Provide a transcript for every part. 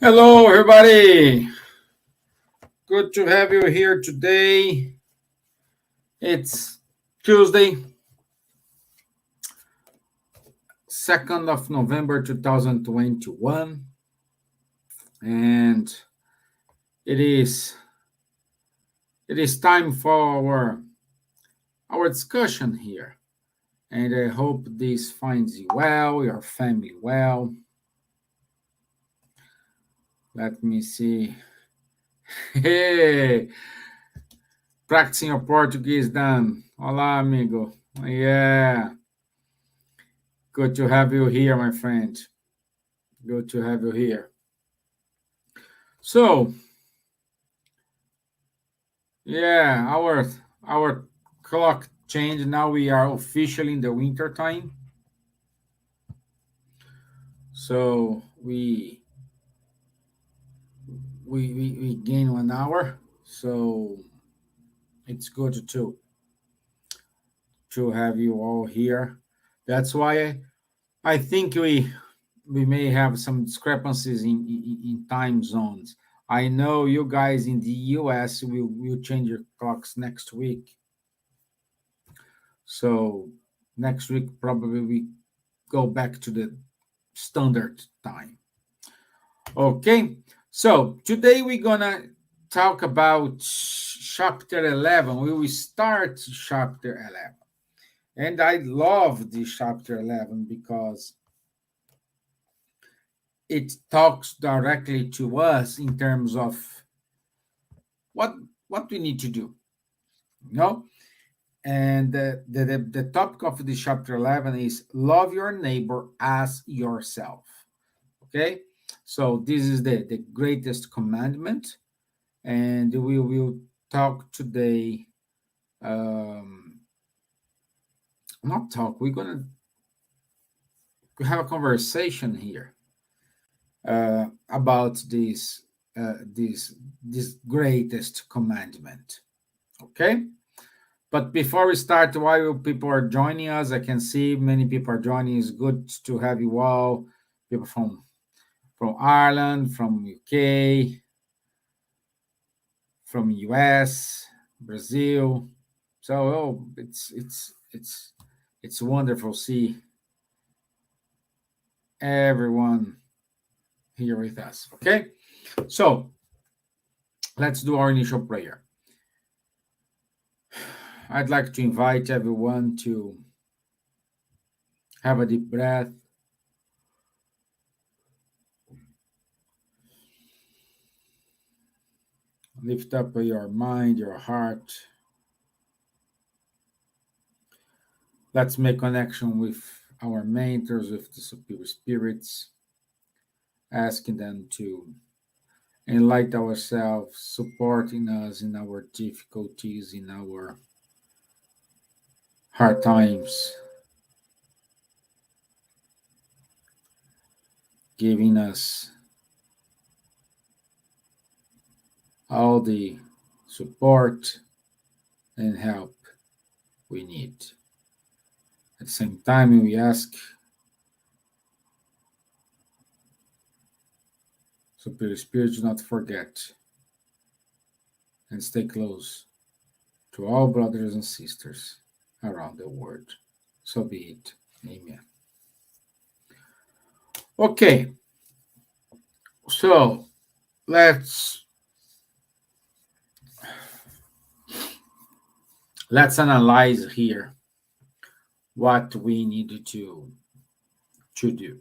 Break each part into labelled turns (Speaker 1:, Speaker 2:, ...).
Speaker 1: Hello, everybody. Good to have you here today. It's Tuesday, 2nd of November 2021, and it is it is time for our discussion here. And I hope this finds you well, your family well. Let me see. Hey, practicing your Portuguese, Dan. Olá, amigo. Yeah. Good to have you here, my friend. Good to have you here. So, yeah, our clock changed. Now we are officially in the winter time. So we gain 1 hour. So it's good to have you all here. That's why I think we may have some discrepancies in time zones. I know you guys in the US will change your clocks next week. So next week probably we go back to the standard time. Okay. So today we're gonna talk about chapter 11. We will start chapter 11. And I love this chapter 11 because it talks directly to us in terms of what we need to do. You know? And the topic of the chapter 11 is love your neighbor as yourself. Okay, so this is the greatest commandment, and we will talk today. Not talk, we're gonna have a conversation here about this greatest commandment. Okay. But before we start, while people are joining us, I can see many people are joining. It's good to have you all. People from Ireland, from UK, from US, Brazil. So it's wonderful to see everyone here with us. Okay, so let's do our initial prayer. I'd like to invite everyone to have a deep breath. Lift up your mind, your heart. Let's make connection with our mentors, with the superior spirits, asking them to enlighten ourselves, supporting us in our difficulties, in our hard times, giving us all the support and help we need. At the same time, we ask Superior Spirit to not forget and stay close to all brothers and sisters around the world. So be it. Amen. Okay, so let's analyze here what we need to do.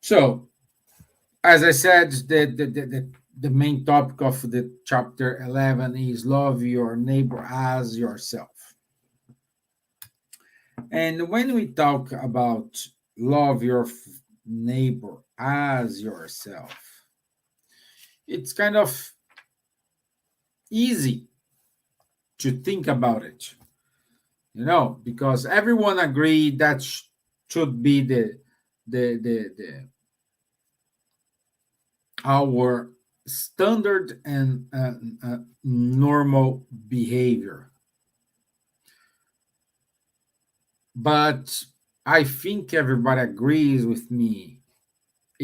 Speaker 1: So, as I said, the main topic of the chapter 11 is love your neighbor as yourself. And when we talk about love your neighbor as yourself, it's kind of easy to think about it, because everyone agreed that should be the our standard and normal behavior. But I think everybody agrees with me.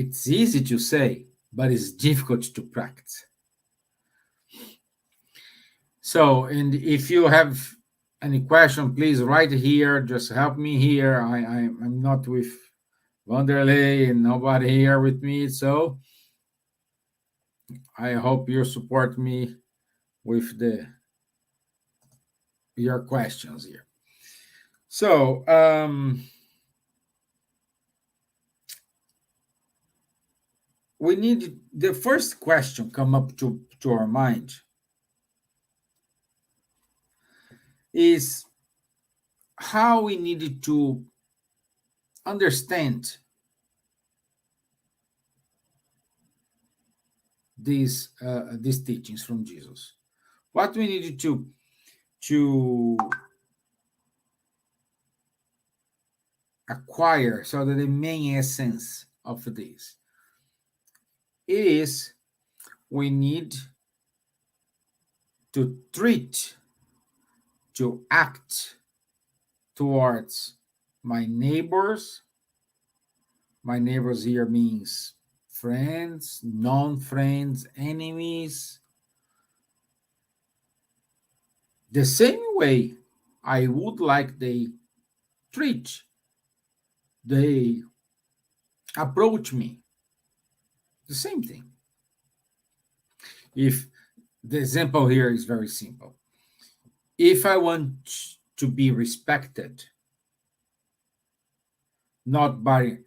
Speaker 1: It's easy to say, but it's difficult to practice. So, and if you have any question, please write here. Just help me here. I'm not with Wanderley and nobody here with me. So I hope you support me with your questions here. So, we need the first question come up to our mind is how we needed to understand these teachings from Jesus. What we needed to acquire, so that the main essence of this is we need to treat, to act towards my neighbors. My neighbors here means friends, non-friends, enemies, the same way I would like they treat, they approach me. The same thing. If the example here is very simple. If I want to be respected, not by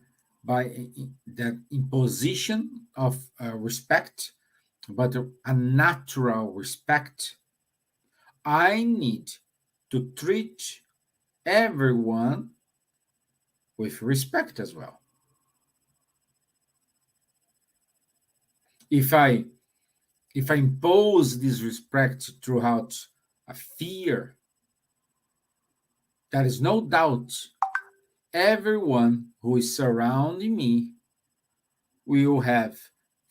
Speaker 1: the imposition of respect, but a natural respect, I need to treat everyone with respect as well. If I impose this respect throughout a fear, there is no doubt everyone who is surrounding me will have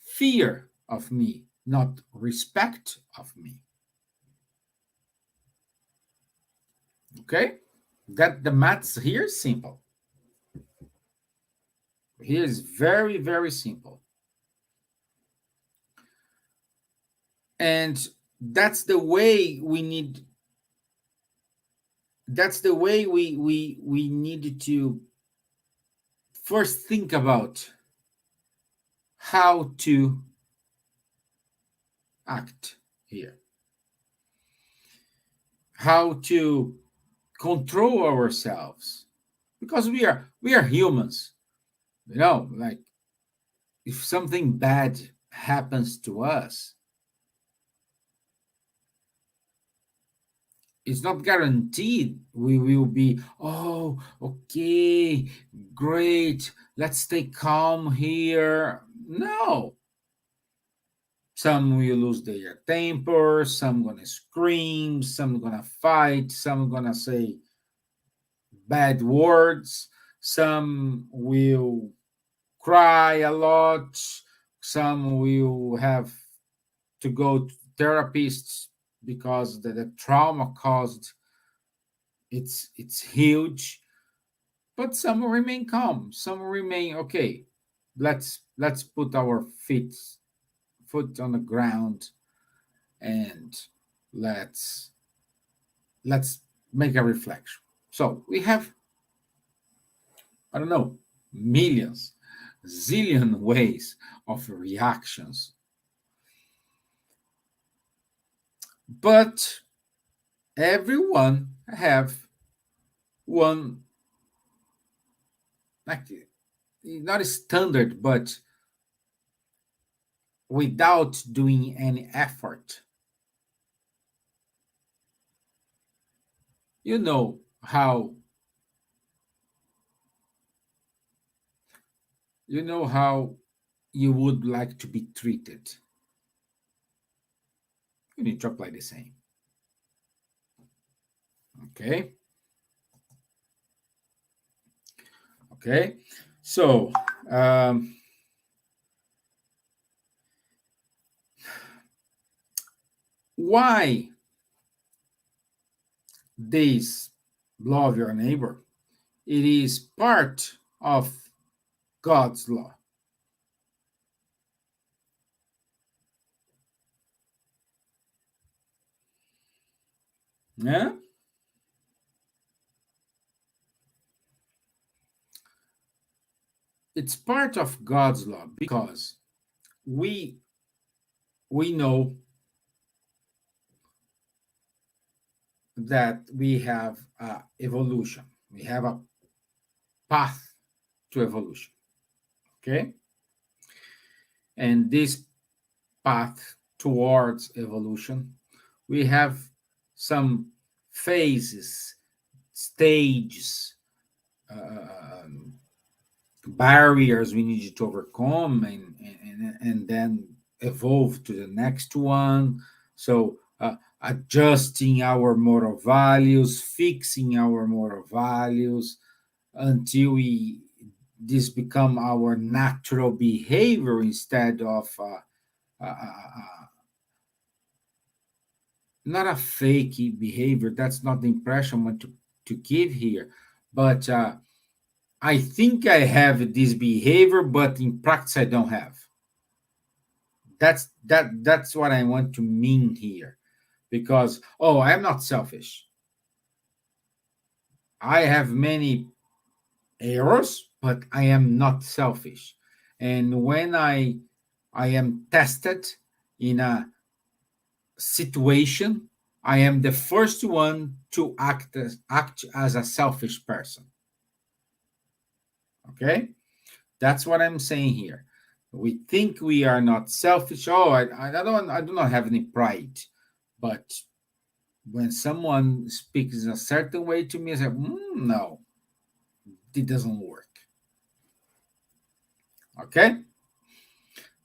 Speaker 1: fear of me, not respect of me. Okay? That the maths here is simple. Here is very, very simple. And that's the way we need, that's the way we need to first think about how to act here, how to control ourselves, because we are humans, like if something bad happens to us, it's not guaranteed we will be, oh, okay, great, let's stay calm here. No. Some will lose their temper, some gonna scream, some gonna fight, some gonna say bad words, some will cry a lot, some will have to go to therapists because the trauma caused, it's huge. But some remain calm, some remain okay. Let's put our foot on the ground, and let's make a reflection. So we have, I don't know, millions, zillion ways of reactions, but everyone have one, like, not a standard, but without doing any effort. You know how you would like to be treated. You need to apply the same. Okay. Okay. So, why this love your neighbor? It is part of God's law. Yeah? It's part of God's law because we we know that we have evolution. We have a path to evolution. Okay, and this path towards evolution, we have some phases, stages, um, barriers we need to overcome, and then evolve to the next one. So adjusting our moral values, fixing our moral values until we this become our natural behavior instead of not a fake behavior. That's not the impression I want to give here, but I think I have this behavior, but in practice I don't have. That's what I want to mean here. Because I am not selfish. I have many errors, but I am not selfish. And when I am tested in a situation, I am the first one to act as a selfish person. Okay? That's what I'm saying here. We think we are not selfish. I do not have any pride. But when someone speaks in a certain way to me, I say, no, it doesn't work. Okay?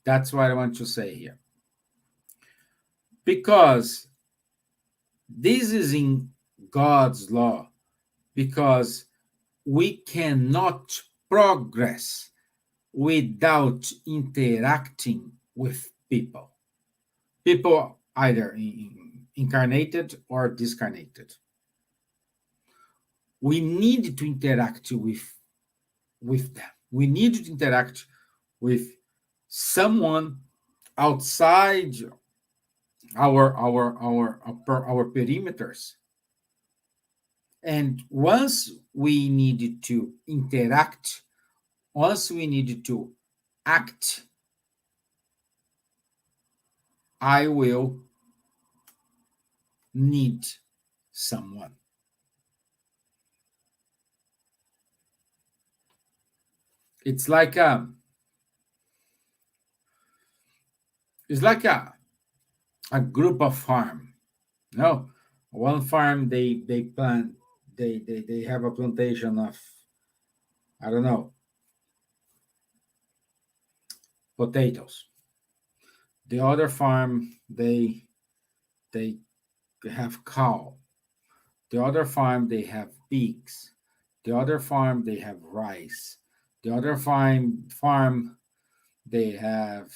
Speaker 1: That's what I want to say here. Because this is in God's law, because we cannot progress without interacting with people. People either incarnated or discarnated. We need to interact with them. We need to interact with someone outside our perimeters. And once we needed to interact, once we needed to act, I will need someone. It's like a group of farm. No, one farm they plant they have a plantation of, I don't know, potatoes. The other farm they have cow. The other farm they have pigs. The other farm they have rice. The other farm they have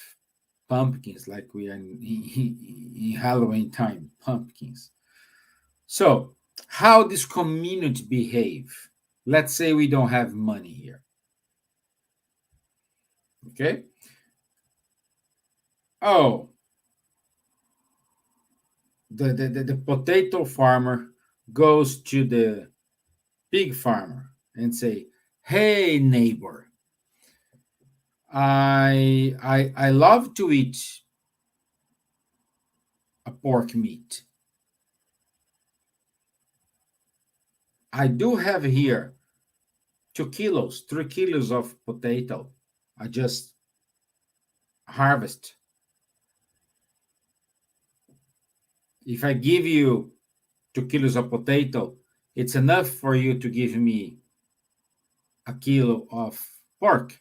Speaker 1: pumpkins, like we are in Halloween time, pumpkins. So, how this community behave? Let's say we don't have money here. Okay? Oh, the potato farmer goes to the pig farmer and say, "Hey neighbor, I love to eat a pork meat. I do have here 2 kilos, 3 kilos of potato. I just harvest. If I give you 2 kilos of potato, it's enough for you to give me a kilo of pork."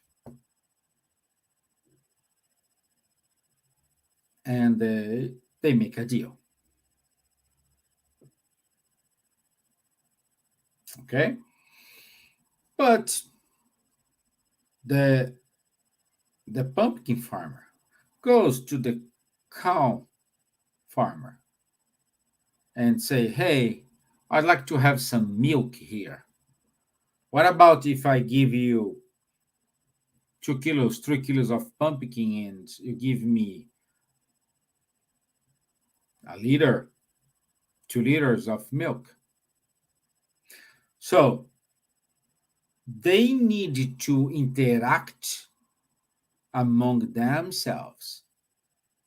Speaker 1: And they make a deal. Okay? But the the pumpkin farmer goes to the cow farmer and say, "Hey, I'd like to have some milk here. What about if I give you 2 kilos, 3 kilos of pumpkin and you give me a liter, 2 liters of milk. So they need to interact among themselves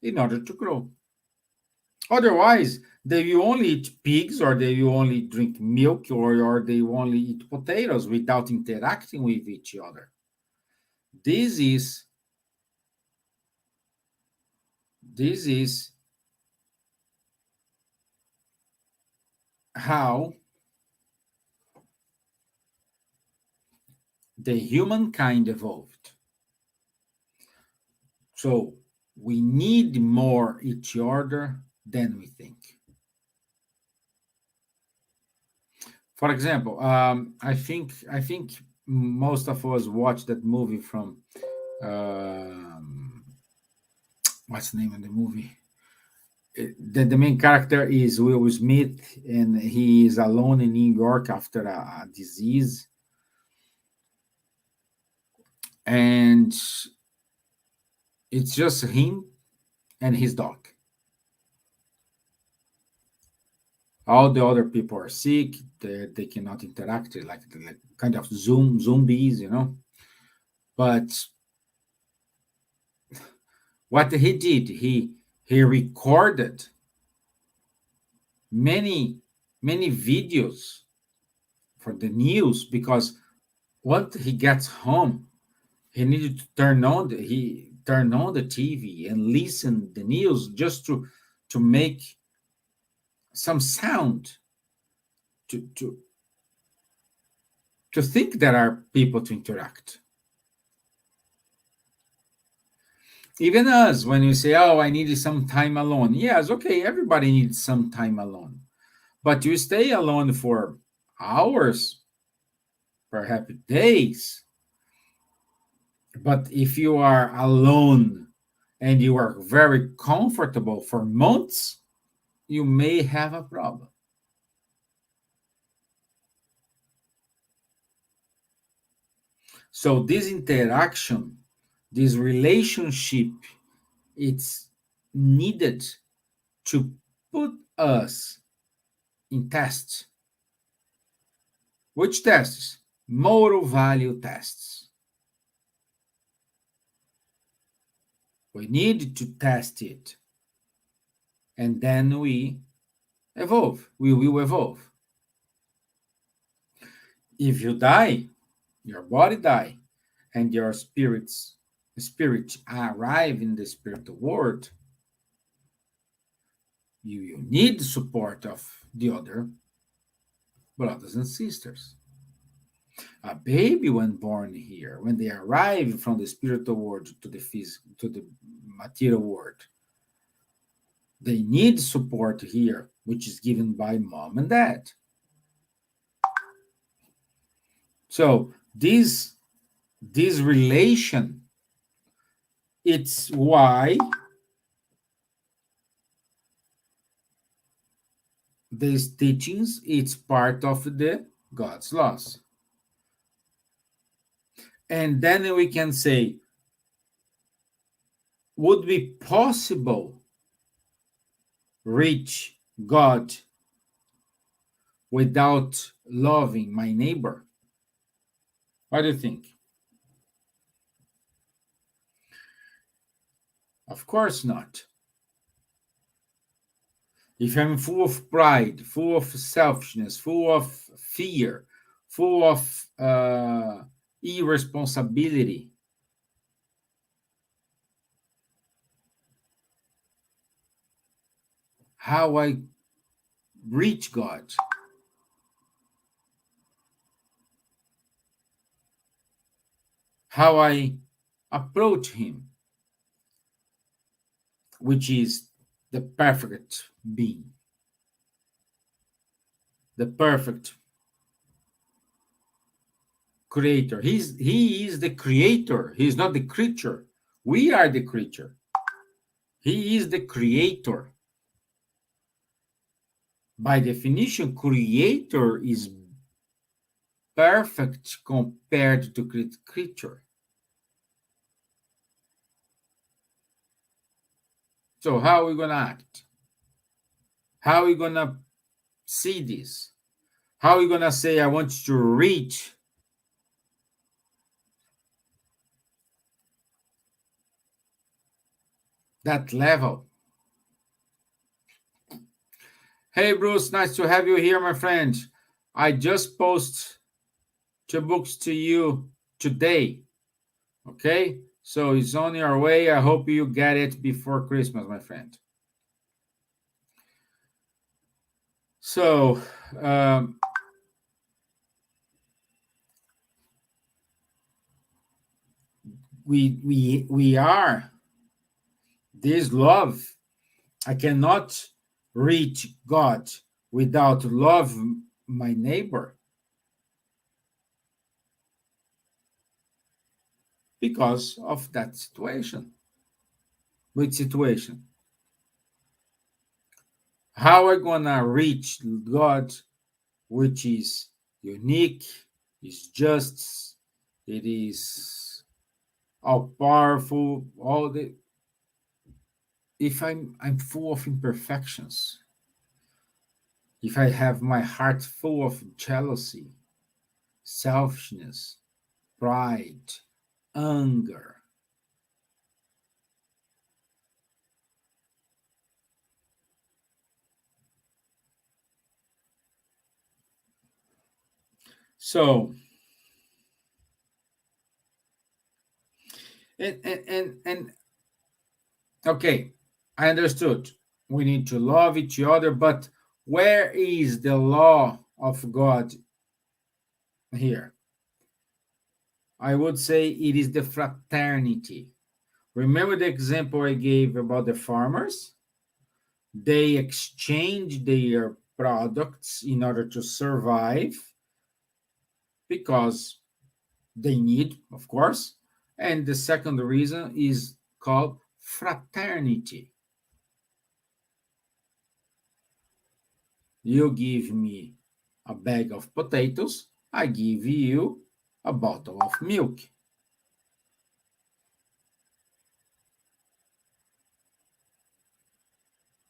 Speaker 1: in order to grow. Otherwise, they will only eat pigs, or they will only drink milk, or they will only eat potatoes without interacting with each other. This is this is how the humankind evolved. So we need more each other than we think. For example, I think most of us watched that movie from um, what's the name of the movie? The main character is Will Smith, and he is alone in New York after a disease, and it's just him and his dog. All the other people are sick; they cannot interact, like kind of zombies, you know. But what he did, he recorded many many videos for the news, because once he gets home, he needed to turn on the TV and listen the news, just to make some sound, to to to think there are people to interact. Even us, when you say, "Oh, I needed some time alone," yes, okay, everybody needs some time alone, but you stay alone for hours, perhaps days. But if you are alone and you are very comfortable for months, you may have a problem. So this interaction, this relationship, it's needed to put us in tests. Which tests? Moral value tests. We need to test it, and then we evolve. We will evolve. If you die, your body die, and your spirit arrive in the spiritual world, you need the support of the other brothers and sisters. A baby, when born here, when they arrive from the spiritual world to the to the material world, they need support here, which is given by mom and dad. So this relation, it's why these teachings, it's part of the God's laws. And then we can say, would be possible reach God without loving my neighbor? What do you think? Of course not. If I'm full of pride, full of selfishness, full of fear, full of irresponsibility, how I reach God? How I approach Him, which is the perfect being, the perfect creator. He is the creator. He is not the creature. We are the creature. He is the creator. By definition, creator is perfect compared to creature. So how are we gonna act? How are we gonna see this? How are you going to say, I want to reach that level? Hey, Bruce, nice to have you here, my friend. I just post 2 books to you today. Okay? So it's on your way. I hope you get it before Christmas, my friend. So, we are this love. I cannot reach God without love my neighbor, because of that situation. Which situation? How are we gonna reach God, which is unique, is just, it is all powerful, all the, if I'm full of imperfections, if I have my heart full of jealousy, selfishness, pride, anger. So, and okay, I understood. We need to love each other, but where is the law of God here? I would say it is the fraternity. Remember the example I gave about the farmers? They exchange their products in order to survive because they need, of course. And the second reason is called fraternity. You give me a bag of potatoes, I give you a bottle of milk.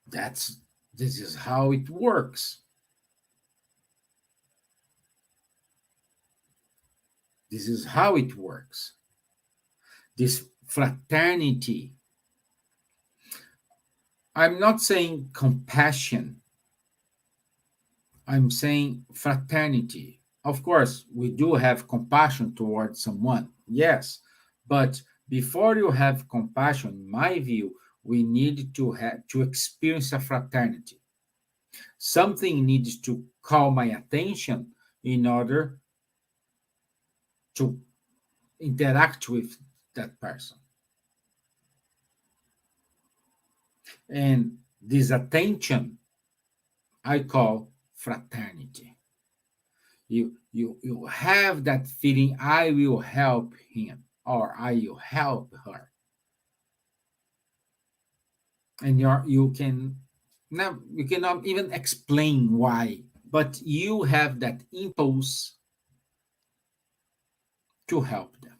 Speaker 1: That's this is how it works. This is how it works. This fraternity. I'm not saying compassion. I'm saying fraternity. Of course, we do have compassion towards someone. Yes. But before you have compassion, in my view, we need to have to experience a fraternity. Something needs to call my attention in order to interact with that person. And this attention I call fraternity. You have that feeling, I will help him or I will help her. And you can now you cannot even explain why, but you have that impulse to help them.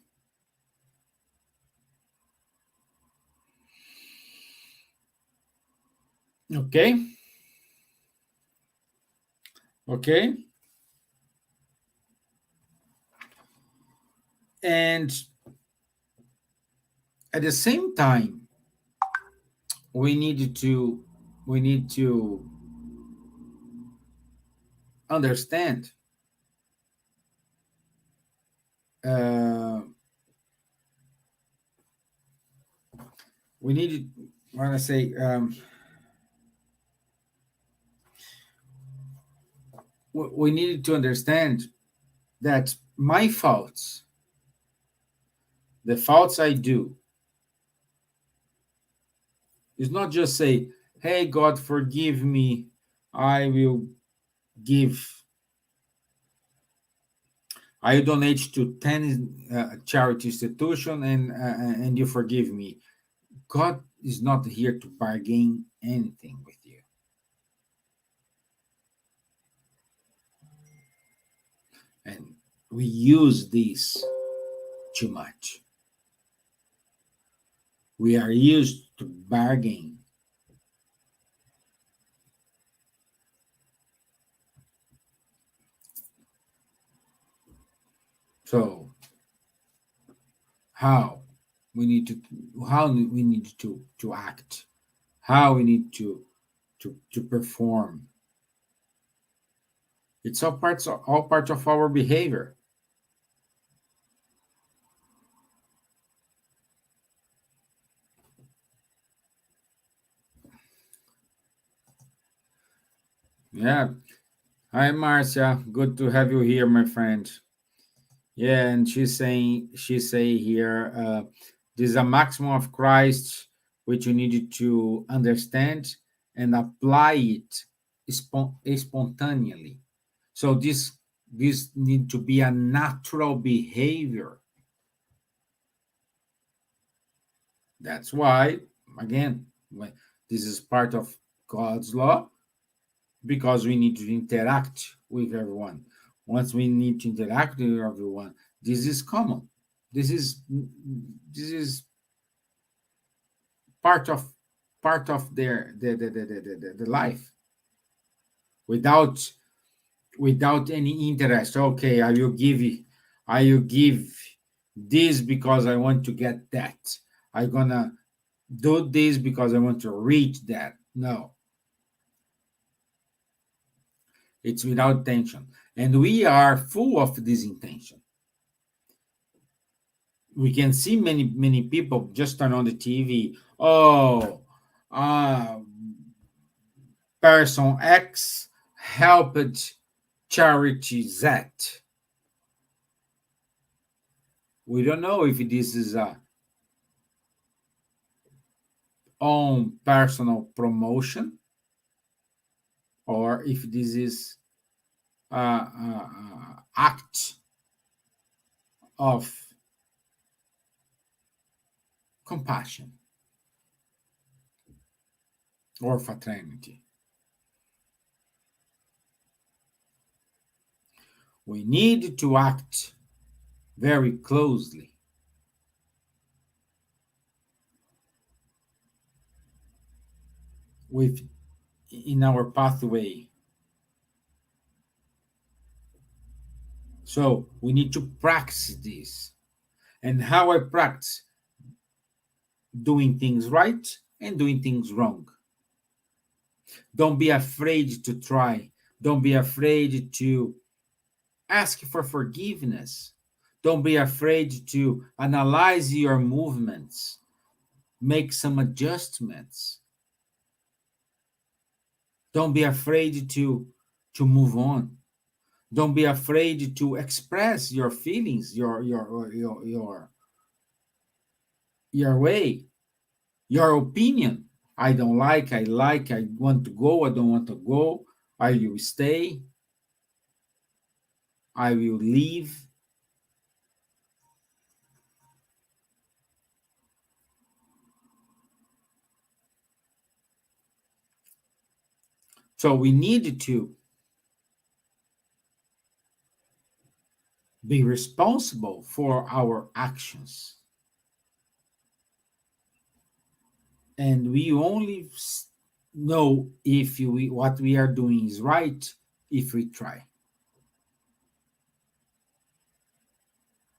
Speaker 1: Okay? Okay? And at the same time, we need to we need to understand, uh, we need when I say we needed to understand that my faults, the faults I do, is not just say, hey God, forgive me, I will give, I donate to 10 charity institution, and you forgive me. God is not here to bargain anything with you. And we use this too much. We are used to bargain. So how we need to how we need to act, how we need to perform. It's all parts of our behavior. Yeah. Hi, Marcia. Good to have you here, my friend. Yeah, and she say here, this is a maximum of Christ which you need to understand and apply it spontaneously. So this need to be a natural behavior. That's why, again, this is part of God's law, because we need to interact with everyone. Once we need to interact with everyone, this is common. This is this is part of the life. Without any interest. Okay, I will give this because I want to get that. I'm gonna do this because I want to reach that. No, it's without tension. And we are full of this intention. We can see many people just turn on the TV. Oh, uh, person X helped charity Z. We don't know if this is a own personal promotion, or if this is a act of compassion or fraternity. We need to act very closely with in our pathway. So we need to practice this. And how I practice? Doing things right and doing things wrong. Don't be afraid to try. Don't be afraid to ask for forgiveness. Don't be afraid to analyze your movements, make some adjustments. Don't be afraid to move on. Don't be afraid to express your feelings, your way, your opinion. I don't like, I like, I want to go, I don't want to go. I will stay, I will leave. So we need to be responsible for our actions. And we only know if what we are doing is right if we try.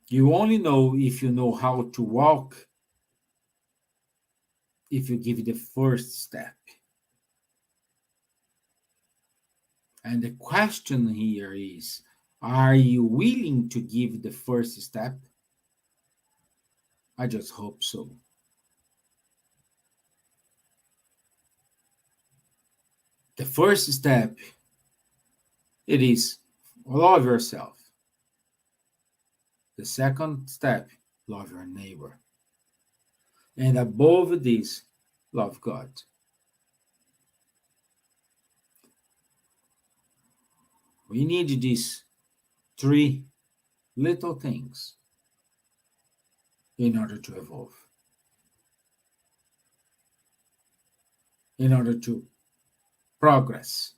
Speaker 1: You only know if you know how to walk if you give the first step. And the question here is, are you willing to give the first step? I just hope so. The first step, it is love yourself. The second step, love your neighbor. And above this, love God. We need these three little things in order to evolve, in order to progress.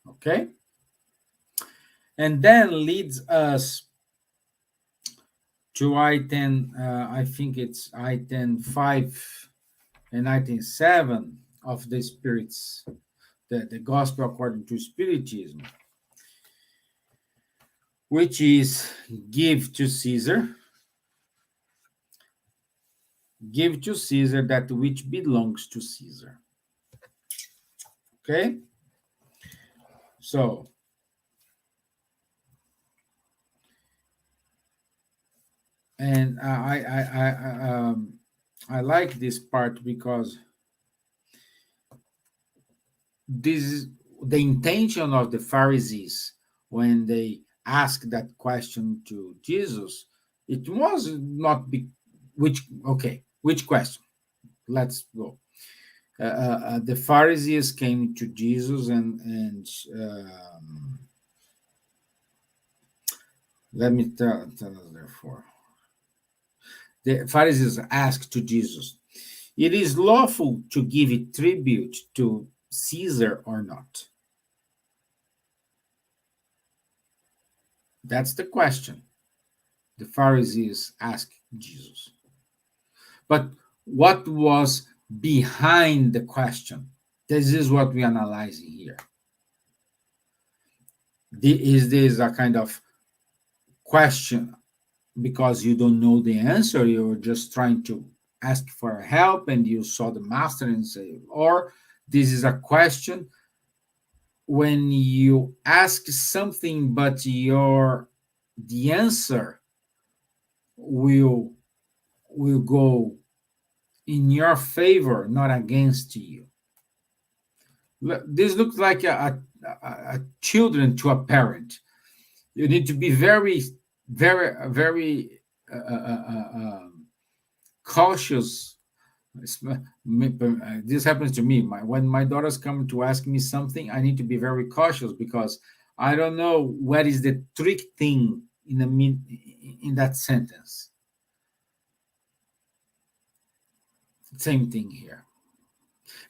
Speaker 1: Okay? And then leads us to item, I think it's item 5 and item 7 of the Spirit's the gospel according to Spiritism, which is give to Caesar that which belongs to Caesar. Okay? So, and I like this part because this is the intention of the Pharisees when they asked that question to Jesus. It was not which question? Let's go. The Pharisees came to Jesus and let me tell us therefore. The Pharisees asked to Jesus, "It is lawful to give a tribute to Caesar or not?" That's the question the Pharisees asked Jesus. But what was behind the question? This is what we're analyzing here. Is this a kind of question because you don't know the answer, you're just trying to ask for help and you saw the master and say, or this is a question when you ask something but the answer will go in your favor, not against you. This looks like a children to a parent. You need to be very, very, very cautious. This happens to me. When my daughters come to ask me something, I need to be very cautious because I don't know what is the trick thing in that sentence. Same thing here.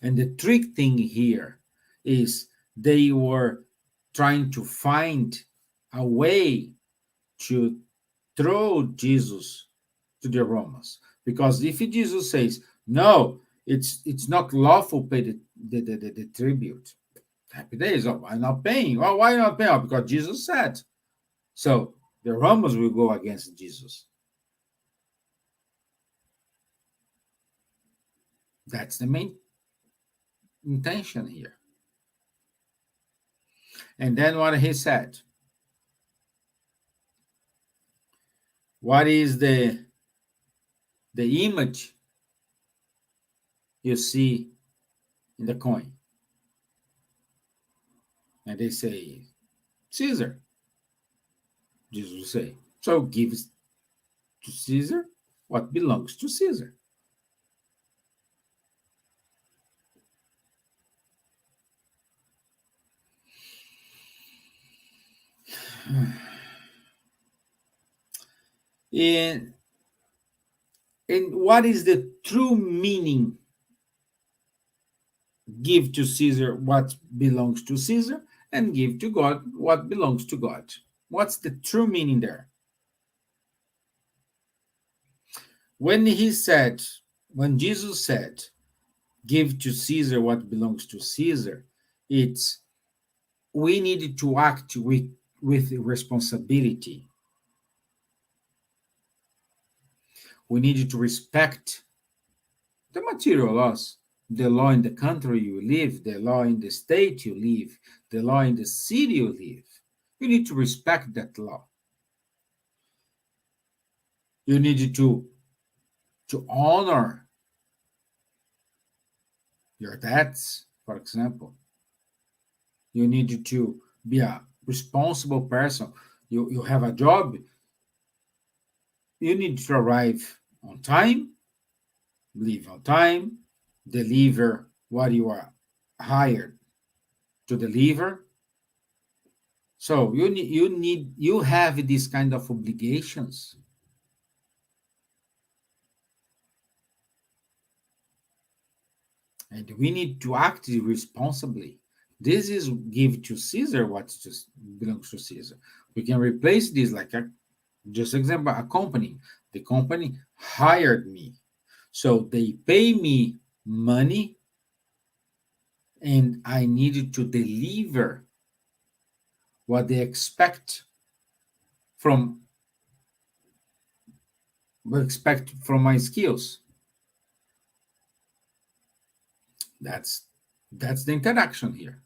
Speaker 1: And the trick thing here is they were trying to find a way to throw Jesus to the Romans. Because if Jesus says, no, it's not lawful to pay the tribute, happy days, I'm not paying. Well, why not paying? Because Jesus said. So the Romans will go against Jesus. That's the main intention here. And then what he said. What is the image you see in the coin? And they say, Caesar. Jesus will say, so give to Caesar what belongs to Caesar. And what is the true meaning? Give to Caesar what belongs to Caesar and give to God what belongs to God. What's the true meaning there? When Jesus said, give to Caesar what belongs to Caesar, it's we needed to act with responsibility. We needed to respect the material laws, the law in the country you live, the law in the state you live, the law in the city you live. You need to respect that law. You need to honor your debts, for example. You need to be a responsible person. You have a job. You need to arrive on time, leave on time, deliver what you are hired to deliver. So you have these kind of obligations. And we need to act responsibly. This is give to Caesar what just belongs to Caesar. We can replace this like just example, a company. The company hired me. So they pay me money and I needed to deliver what they from expect from my skills. That's that's the interaction here.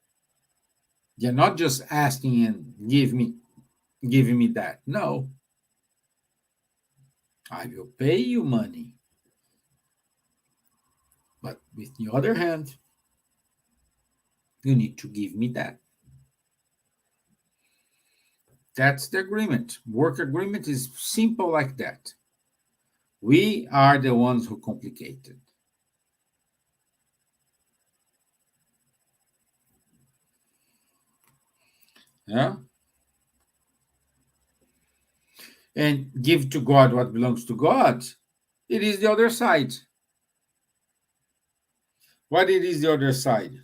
Speaker 1: You're not just asking and giving me that. No, I will pay you money, but with the other hand, you need to give me that. That's the agreement. Work agreement is simple like that. We are the ones who complicate it. Yeah? And give to God what belongs to God. It is the other side. What it is the other side?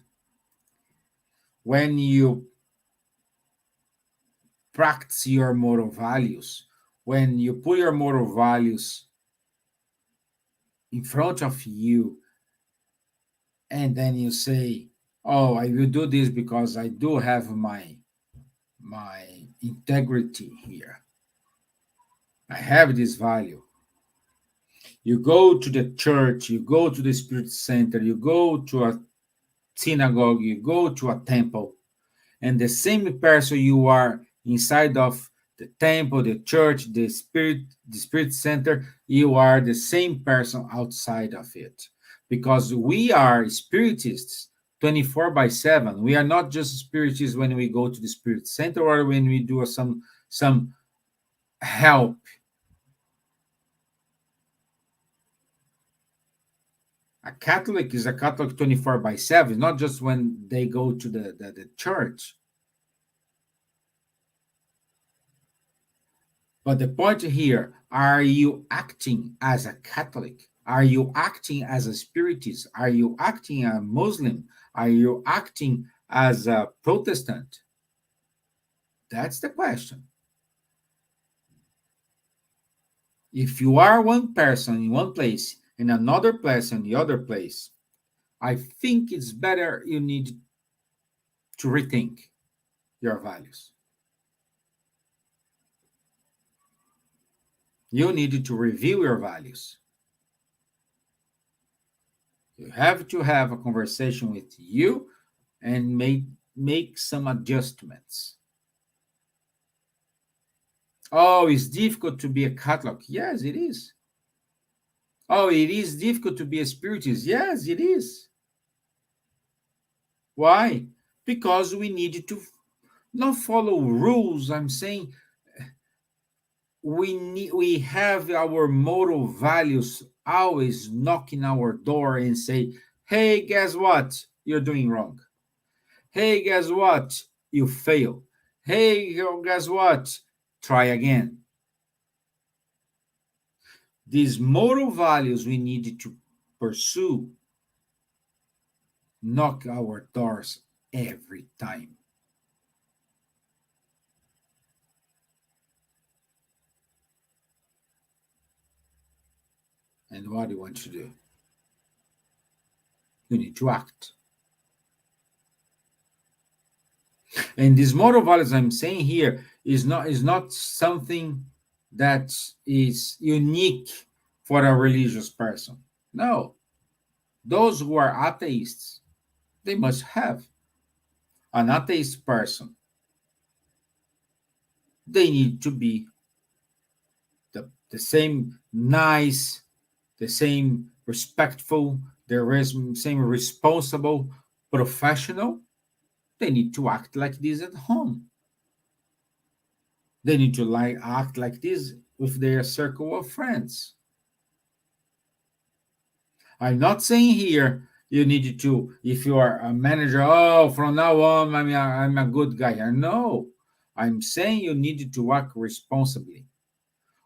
Speaker 1: When you practice your moral values, when you put your moral values in front of you, and then you say, "Oh, I will do this because I do have my integrity here. I have this value." You go to the church, you go to the spirit center, you go to a synagogue, you go to a temple, and the same person you are inside of the temple, the church, the spirit center, you are the same person outside of it. Because we are spiritists 24 by 7. We are not just spiritists when we go to the spirit center or when we do some help. A Catholic is a Catholic 24 by 7, not just when they go to the church. But the point here, are you acting as a Catholic? Are you acting as a Spiritist? Are you acting as a Muslim? Are you acting as a Protestant? That's the question. If you are one person in one place and another person in the other place, I think it's better you need to rethink your values. You need to review your values. You have to have a conversation with you and make some adjustments. Oh, it's difficult to be a Catholic. Yes, it is. Oh, it is difficult to be a Spiritist. Yes, it is. Why? Because we need to not follow rules. I'm saying we have our moral values always knocking our door and say, "Hey, guess what? You're doing wrong. Hey, guess what? You fail. Hey, guess what? Try again." These moral values we need to pursue knock our doors every time. And what do you want to do? You need to act. And these moral values I'm saying here is not something that is unique for a religious person. No, those who are atheists, they must have. An atheist person, they need to be the same nice, the same respectful, the same responsible professional. They need to act like this at home. They need to act like this with their circle of friends. I'm not saying here you need to, if you are a manager, oh, from now on, I'm a good guy. No, I'm saying you need to act responsibly.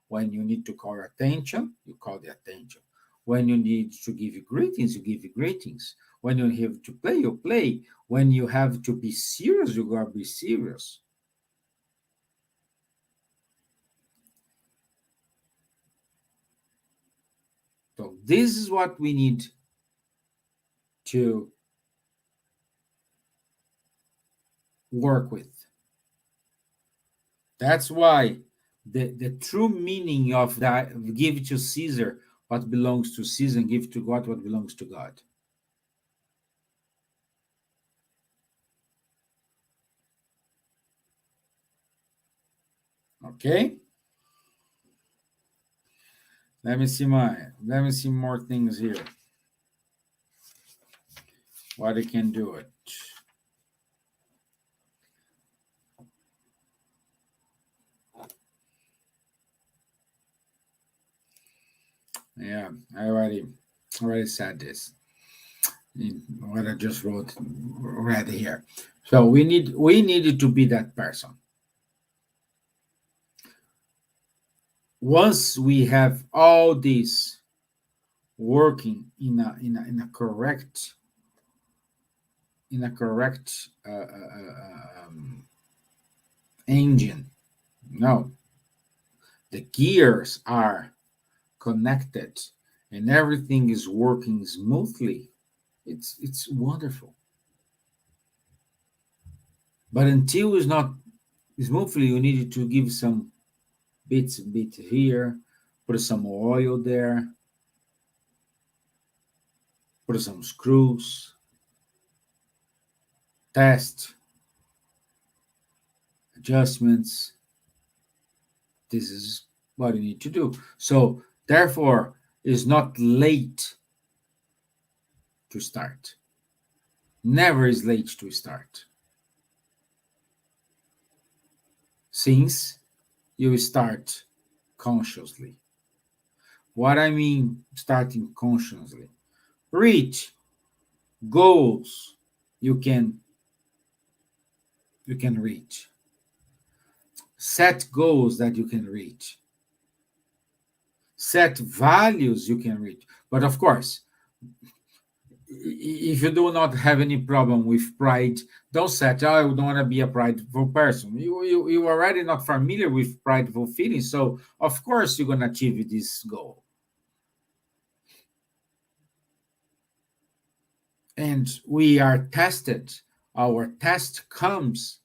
Speaker 1: When you need to call attention, you call the attention. When you need to give you greetings, you give you greetings. When you have to play, you play. When you have to be serious, you gotta be serious. So this is what we need to work with. That's why the true meaning of that, give to Caesar what belongs to Caesar and give to God what belongs to God. Okay? Let me see more things here. What I can do it. Yeah, I already said this in what I just read here. So we needed to be that person. Once we have all this working in a correct engine, no, the gears are connected and everything is working smoothly, it's wonderful. But until it's not smoothly, you need to give some bit here, put some oil there, put some screws, test, adjustments. This is what you need to do. So therefore, it's not late to start. Never is late to start. Since you start consciously. What I mean starting consciously? Reach goals you can reach. Set goals that you can reach. Set values you can reach. But of course, if you do not have any problem with pride, don't set, I don't want to be a prideful person. You already not familiar with prideful feelings, so of course you're going to achieve this goal. And we are tested. Our test comes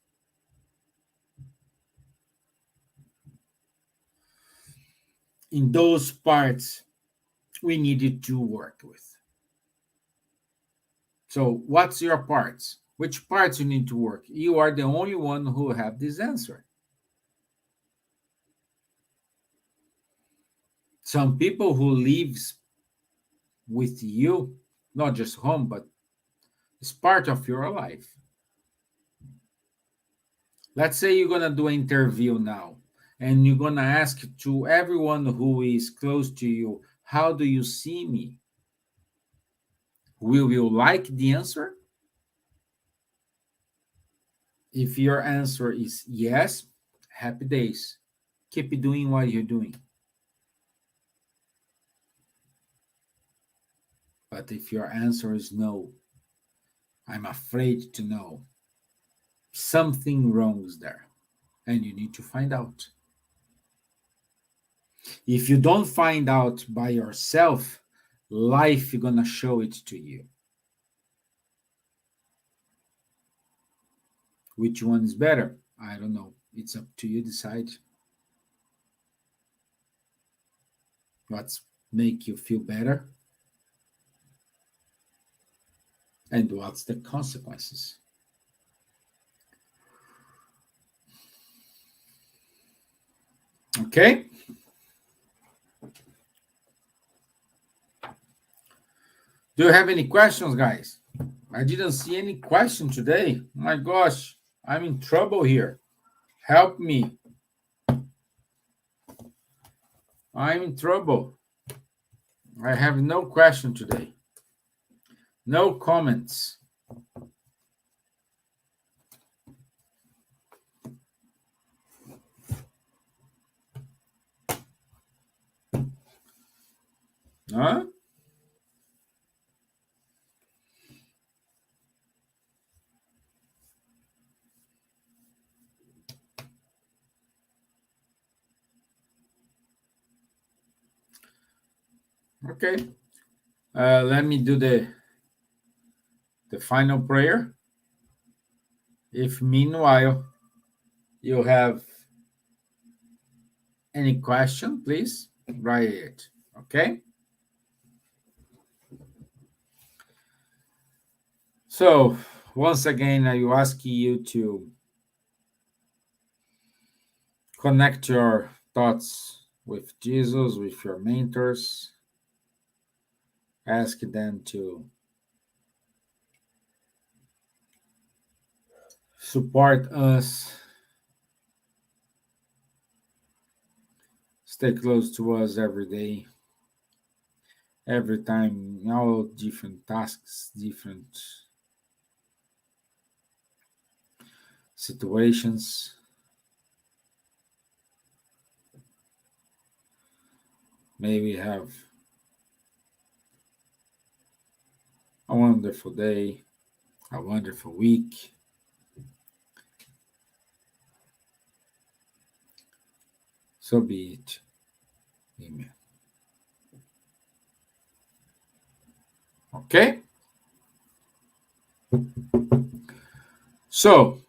Speaker 1: in those parts we needed to work with. So what's your parts? Which parts you need to work? You are the only one who have this answer. Some people who lives with you, not just home, but it's part of your life. Let's say you're gonna do an interview now, and you're gonna ask to everyone who is close to you, how do you see me? Will you like the answer? If your answer is yes, happy days. Keep doing what you're doing. But if your answer is no, I'm afraid to know, something wrong is there, and you need to find out. If you don't find out by yourself, life is gonna show it to you. Which one is better? I don't know. It's up to you decide. What's make you feel better? And what's the consequences? Okay? Do you have any questions, guys? I didn't see any question today. My gosh, I'm in trouble here. Help me. I'm in trouble. I have no question today. No comments. Huh? Okay. Let me do the final prayer. If meanwhile you have any question, please write it. Okay? So, once again, I will ask you to connect your thoughts with Jesus, with your mentors. Ask them to support us, stay close to us every day, every time, all different tasks, different situations. May we have a wonderful day, a wonderful week. So be it. Amen. Okay? So,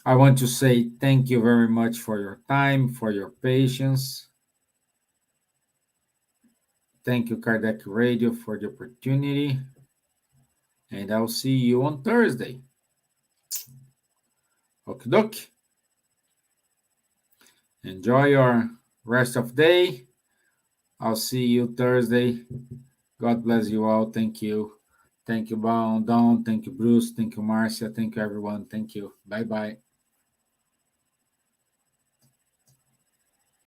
Speaker 1: I want to say thank you very much for your time, for your patience. Thank you, Kardec Radio, for the opportunity. And I'll see you on Thursday. Okie dokie. Enjoy your rest of day. I'll see you Thursday. God bless you all. Thank you. Thank you, Don. Thank you, Bruce. Thank you, Marcia. Thank you, everyone. Thank you. Bye bye.